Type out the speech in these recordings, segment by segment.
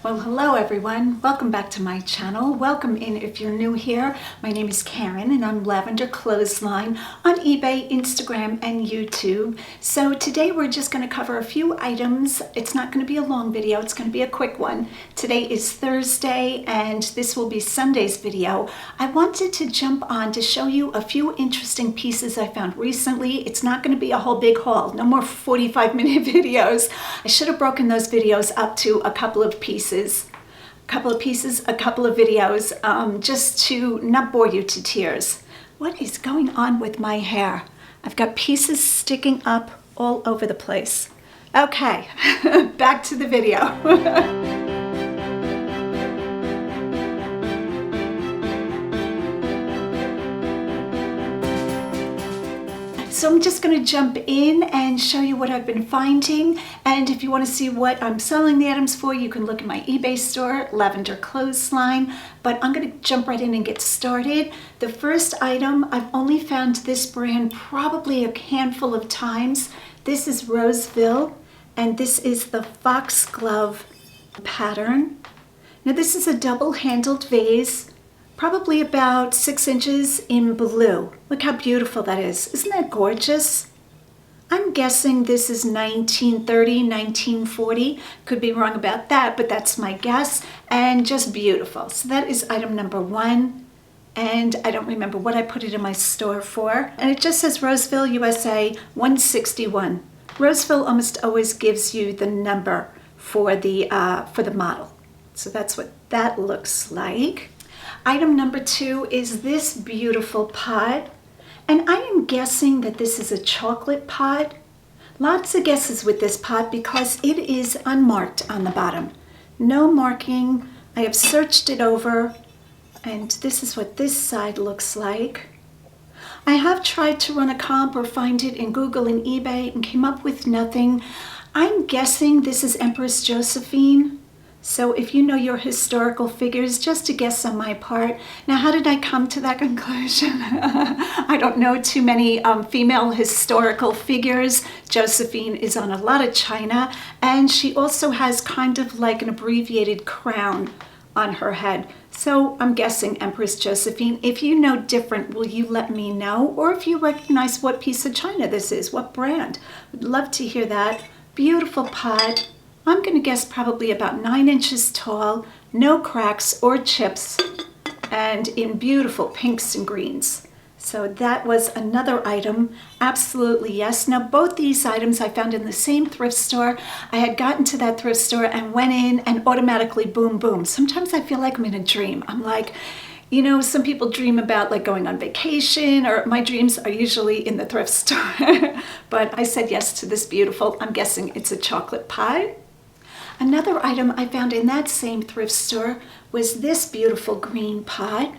Well, hello everyone. Welcome back to my channel. Welcome in if you're new here. My name is Karen and I'm Lavender Clothesline on eBay, Instagram, and YouTube. So today we're just going to cover a few items. It's not going to be a long video. It's going to be a quick one. Today is Thursday and this will be Sunday's video. I wanted to jump on to show you a few interesting pieces I found recently. It's not going to be a whole big haul. No more 45-minute videos. I should have broken those videos up to a couple of pieces, a couple of videos, just to not bore you to tears. What is going on with my hair? I've got pieces sticking up all over the place. Okay, back to the video. So I'm just going to jump in and show you what I've been finding, and if you want to see what I'm selling the items for, you can look at my eBay store, Lavender Clothesline, but I'm going to jump right in and get started. The first item, I've only found this brand probably a handful of times. This is Roseville, and this is the foxglove pattern. Now this is a double-handled vase, probably about 6 inches in blue. Look how beautiful that is. Isn't that gorgeous? I'm guessing this is 1930, 1940. Could be wrong about that, but that's my guess. And just beautiful. So that is item number 1. And I don't remember what I put it in my store for. And it just says Roseville, USA, 161. Roseville almost always gives you the number for the model. So that's what that looks like. Item number 2 is this beautiful pot, and I am guessing that this is a chocolate pot. Lots of guesses with this pot because it is unmarked on the bottom. No marking. I have searched it over, and this is what this side looks like. I have tried to run a comp or find it in Google and eBay and came up with nothing. I'm guessing this is Empress Josephine. So if you know your historical figures, just a guess on my part. Now, how did I come to that conclusion? I don't know too many female historical figures. Josephine is on a lot of china, and she also has kind of like an abbreviated crown on her head. So I'm guessing Empress Josephine. If you know different, will you let me know? Or if you recognize what piece of china this is, what brand? Would love to hear that. Beautiful pot. I'm going to guess probably about 9 inches tall, no cracks or chips, and in beautiful pinks and greens. So that was another item. Absolutely yes. Now both these items I found in the same thrift store. I had gotten to that thrift store and went in and automatically boom, boom. Sometimes I feel like I'm in a dream. I'm like, you know, some people dream about like going on vacation, or my dreams are usually in the thrift store. But I said yes to this beautiful, I'm guessing it's a chocolate pie. Another item I found in that same thrift store was this beautiful green pot.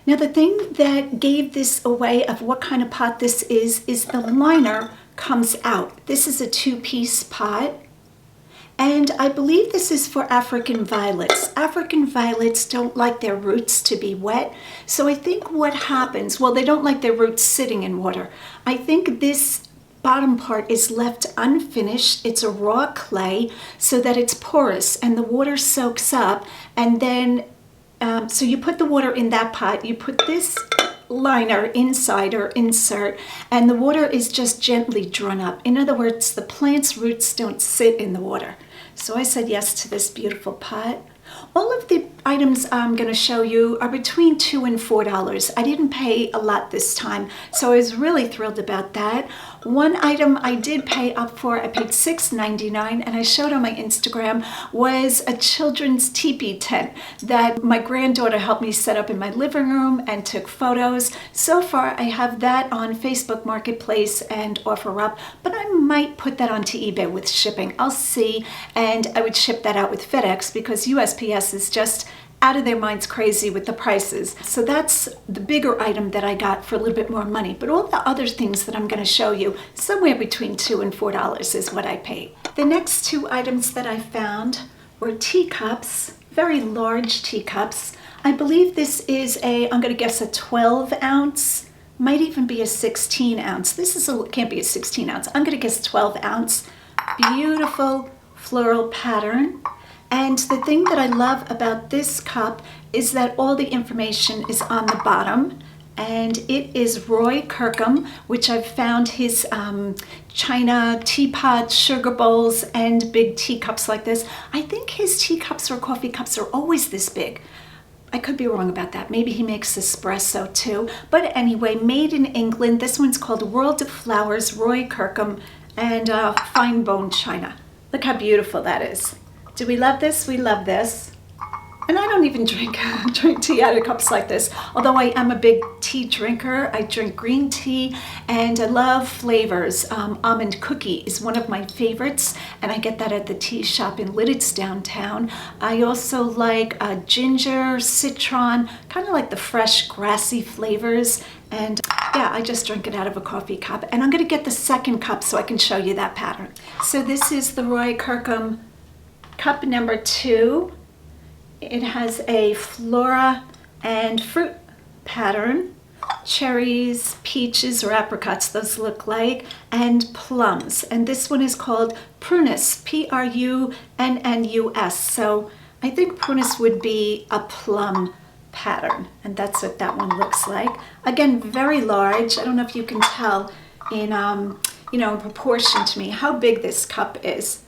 Now the thing that gave this away of what kind of pot this is the liner comes out. This is a 2-piece pot. And I believe this is for African violets. African violets don't like their roots to be wet. So I think what happens, well, they don't like their roots sitting in water. I think this bottom part is left unfinished. It's a raw clay so that it's porous and the water soaks up, and then so you put the water in that pot, you put this liner inside or insert, and the water is just gently drawn up. In other words, the plant's roots don't sit in the water. So I said yes to this beautiful pot. All of the items I'm going to show you are between $2 and $4. I didn't pay a lot this time, so I was really thrilled about that. One item I did pay up for, I paid $6.99, and I showed on my Instagram, was a children's teepee tent that my granddaughter helped me set up in my living room and took photos. So far, I have that on Facebook Marketplace and OfferUp, but I might put that onto eBay with shipping. I'll see, and I would ship that out with FedEx because USPS is just out of their minds crazy with the prices. So that's the bigger item that I got for a little bit more money. But all the other things that I'm going to show you, somewhere between $2 and $4 is what I paid. The next 2 items that I found were teacups, very large teacups. I believe this is I'm going to guess a 12 ounce, might even be a 16 ounce. Can't be a 16 ounce. I'm going to guess 12 ounce. Beautiful floral pattern. And the thing that I love about this cup is that all the information is on the bottom. And it is Roy Kirkham, which I've found his china teapot, sugar bowls, and big teacups like this. I think his teacups or coffee cups are always this big. I could be wrong about that. Maybe he makes espresso too. But anyway, made in England. This one's called World of Flowers, Roy Kirkham, and fine bone china. Look how beautiful that is. Do we love this? We love this. And I don't even drink tea out of cups like this. Although I am a big tea drinker. I drink green tea and I love flavors. Almond cookie is one of my favorites, and I get that at the tea shop in Lidditz downtown. I also like ginger, citron, kind of like the fresh grassy flavors. And yeah, I just drink it out of a coffee cup. And I'm going to get the second cup so I can show you that pattern. So this is the Roy Kirkham cup number 2. It has a flora and fruit pattern, cherries, peaches or apricots, those look like, and plums. And this one is called prunus, P-R-U-N-N-U-S. So I think prunus would be a plum pattern, and that's what that one looks like. Again, very large. I don't know if you can tell in, in proportion to me how big this cup is.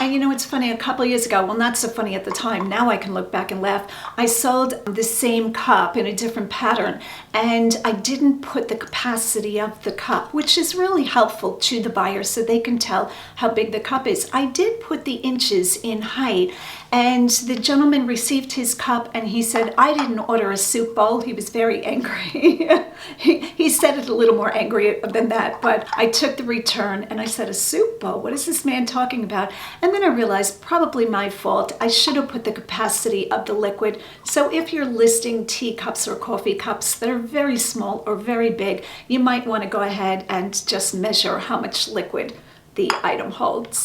And you know, it's funny, a couple of years ago, well, not so funny at the time, now I can look back and laugh, I sold the same cup in a different pattern, and I didn't put the capacity of the cup, which is really helpful to the buyer so they can tell how big the cup is. I did put the inches in height, and the gentleman received his cup and he said, I didn't order a soup bowl. He was very angry. He said it a little more angry than that, but I took the return and I said, a soup bowl? What is this man talking about? And then I realized, probably my fault. I should have put the capacity of the liquid. So if you're listing teacups or coffee cups that are very small or very big, you might want to go ahead and just measure how much liquid the item holds.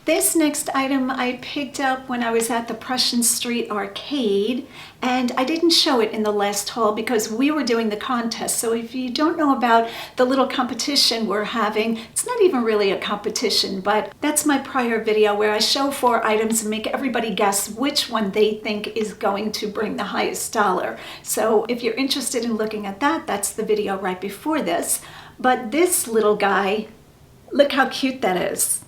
This next item I picked up when I was at the Prussian Street Arcade, and I didn't show it in the last haul because we were doing the contest. So if you don't know about the little competition we're having, it's not even really a competition, but that's my prior video where I show 4 items and make everybody guess which one they think is going to bring the highest dollar. So if you're interested in looking at that, that's the video right before this. But this little guy, look how cute that is.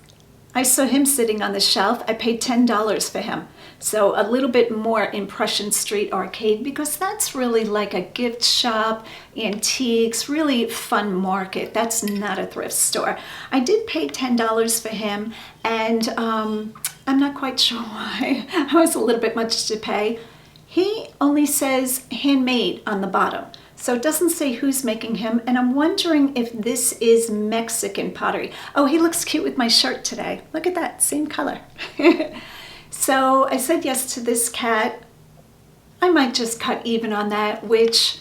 I saw him sitting on the shelf. I paid $10 for him. So a little bit more in Prussian Street Arcade because that's really like a gift shop, antiques, really fun market. That's not a thrift store. I did pay $10 for him, and I'm not quite sure why. It was a little bit much to pay. He only says handmade on the bottom. So it doesn't say who's making him, and I'm wondering if this is Mexican pottery. Oh, he looks cute with my shirt today. Look at that, same color. So I said yes to this cat. I might just cut even on that, which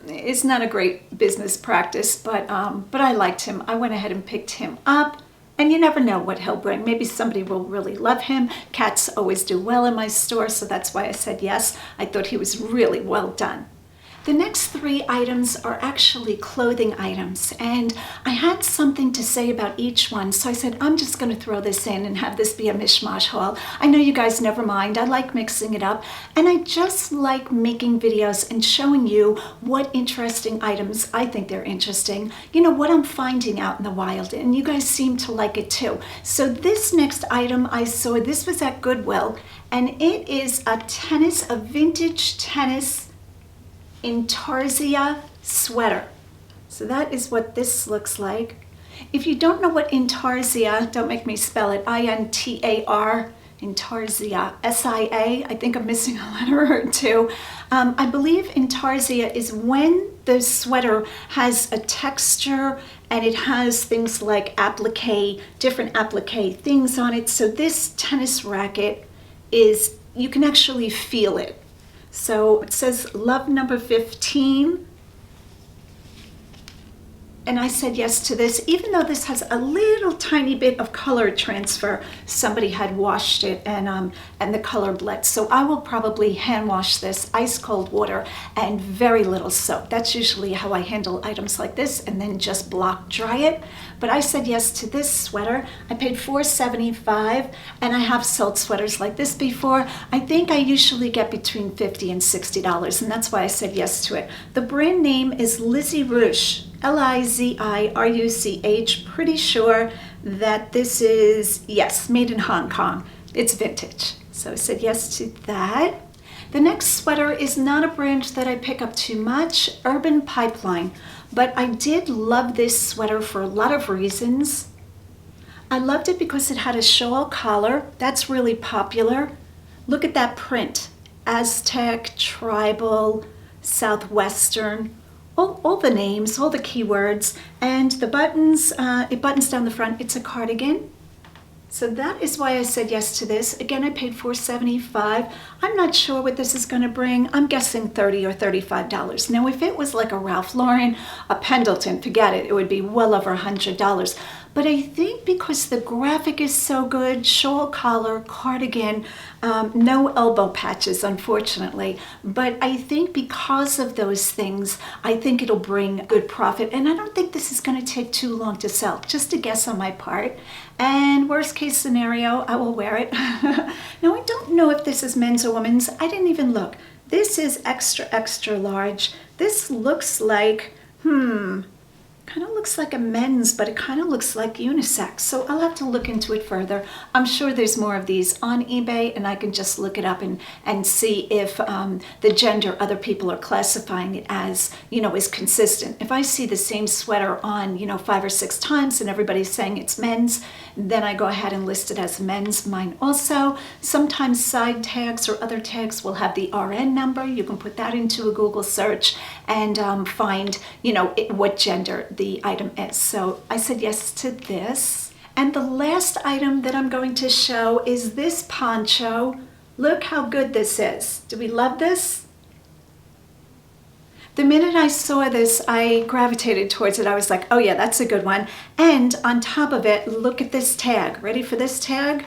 is not a great business practice, but I liked him. I went ahead and picked him up, and you never know what he'll bring. Maybe somebody will really love him. Cats always do well in my store, so that's why I said yes. I thought he was really well done. The next 3 items are actually clothing items, and I had something to say about each one, so I said I'm just going to throw this in and have this be a mishmash haul. I know you guys never mind. I like mixing it up, and I just like making videos and showing you what interesting items I think they're interesting. You know, what I'm finding out in the wild, and you guys seem to like it too. So this next item I saw, this was at Goodwill, and it is a vintage tennis Intarsia sweater. So that is what this looks like. If you don't know what Intarsia, don't make me spell it, I-N-T-A-R, Intarsia, S-I-A, I think I'm missing a letter or 2. I believe Intarsia is when the sweater has a texture and it has things like applique, different applique things on it. So this tennis racket is, you can actually feel it. So it says love number 15, and I said yes to this, even though this has a little tiny bit of color transfer. Somebody had washed it and the color bled. So I will probably hand wash this, ice cold water and very little soap. That's usually how I handle items like this, and then just block dry it. But I said yes to this sweater. I paid $4.75, and I have sold sweaters like this before. I think I usually get between $50 and $60, and that's why I said yes to it. The brand name is Lizzie Ruch, Liziruch. Pretty sure that this is, yes, made in Hong Kong. It's vintage. So I said yes to that. The next sweater is not a brand that I pick up too much, Urban Pipeline, but I did love this sweater for a lot of reasons. I loved it because it had a shawl collar. That's really popular. Look at that print. Aztec, tribal, southwestern, all the names, all the keywords, and the buttons, it buttons down the front. It's a cardigan. So that is why I said yes to this. Again, I paid $4.75. I'm not sure what this is going to bring. I'm guessing $30 or $35. Now, if it was like a Ralph Lauren, a Pendleton, forget it. It would be well over $100. But I think because the graphic is so good, shawl collar, cardigan, no elbow patches, unfortunately. But I think because of those things, I think it'll bring good profit. And I don't think this is going to take too long to sell. Just a guess on my part. And worst case scenario, I will wear it. Now, I don't know if this is men's or women's. I didn't even look. This is extra, extra large. This looks like, kind of looks like a men's, but it kind of looks like unisex. So I'll have to look into it further. I'm sure there's more of these on eBay, and I can just look it up and see if the gender other people are classifying it as, is consistent. If I see the same sweater on, 5 or 6 times and everybody's saying it's men's, then I go ahead and list it as men's. Mine also. Sometimes side tags or other tags will have the RN number. You can put that into a Google search and find, what gender the item is. So I said yes to this. And the last item that I'm going to show is this poncho. Look how good this is. Do we love this? The minute I saw this, I gravitated towards it. I was like, oh yeah, that's a good one. And on top of it, look at this tag. Ready for this tag?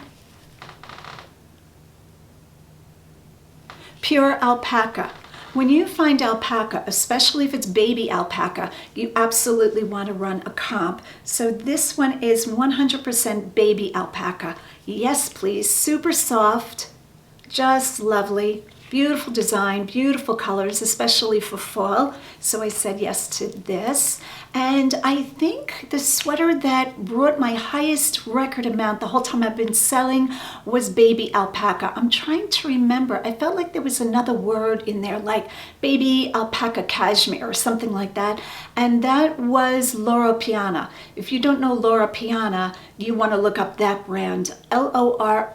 Pure alpaca. When you find alpaca, especially if it's baby alpaca, you absolutely want to run a comp. So this one is 100% baby alpaca. Yes, please. Super soft, just lovely. Beautiful design, beautiful colors, especially for fall. So I said yes to this. And I think the sweater that brought my highest record amount the whole time I've been selling was baby alpaca. I'm trying to remember. I felt like there was another word in there, like baby alpaca cashmere or something like that. And that was Loro Piana. If you don't know Loro Piana, you want to look up that brand. Loropiano,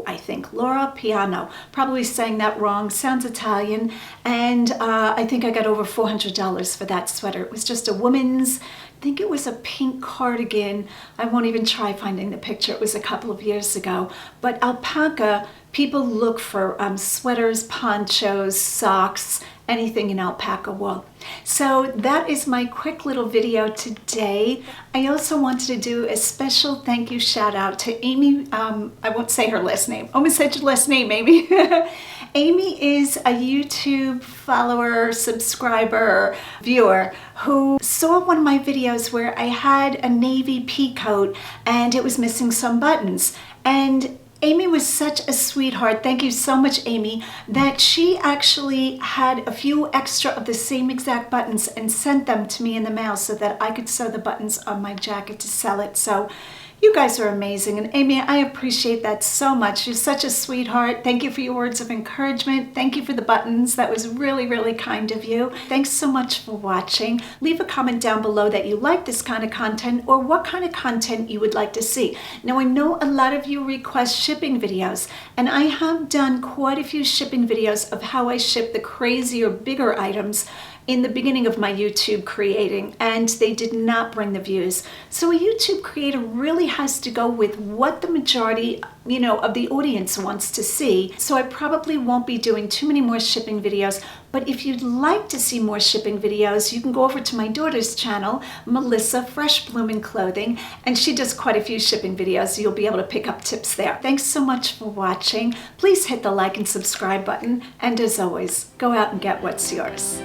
I think. Loro Piano. Probably saying that wrong. Sounds Italian. And I think I got over $400 for that sweater. It was just a woman's, I think it was a pink cardigan. I won't even try finding the picture. It was a couple of years ago. But alpaca, people look for sweaters, ponchos, socks, anything in alpaca wool. So that is my quick little video today. I also wanted to do a special thank you shout out to Amy. I won't say her last name. Almost said your last name, Amy. Amy is a YouTube follower, subscriber, viewer who saw one of my videos where I had a navy pea coat and it was missing some buttons. And Amy was such a sweetheart, thank you so much, Amy, that she actually had a few extra of the same exact buttons and sent them to me in the mail so that I could sew the buttons on my jacket to sell it. So you guys are amazing. And Amy, I appreciate that so much. You're such a sweetheart. Thank you for your words of encouragement. Thank you for the buttons. That was really, really kind of you. Thanks so much for watching. Leave a comment down below that you like this kind of content or what kind of content you would like to see. Now, I know a lot of you request shipping videos, and I have done quite a few shipping videos of how I ship the crazier, bigger items in the beginning of my YouTube creating, and they did not bring the views. So a YouTube creator really has to go with what the majority, of the audience wants to see. So I probably won't be doing too many more shipping videos, but if you'd like to see more shipping videos, you can go over to my daughter's channel, Mellissa, Freshbloominclothing, and she does quite a few shipping videos. You'll be able to pick up tips there. Thanks so much for watching. Please hit the like and subscribe button, and as always, go out and get what's yours.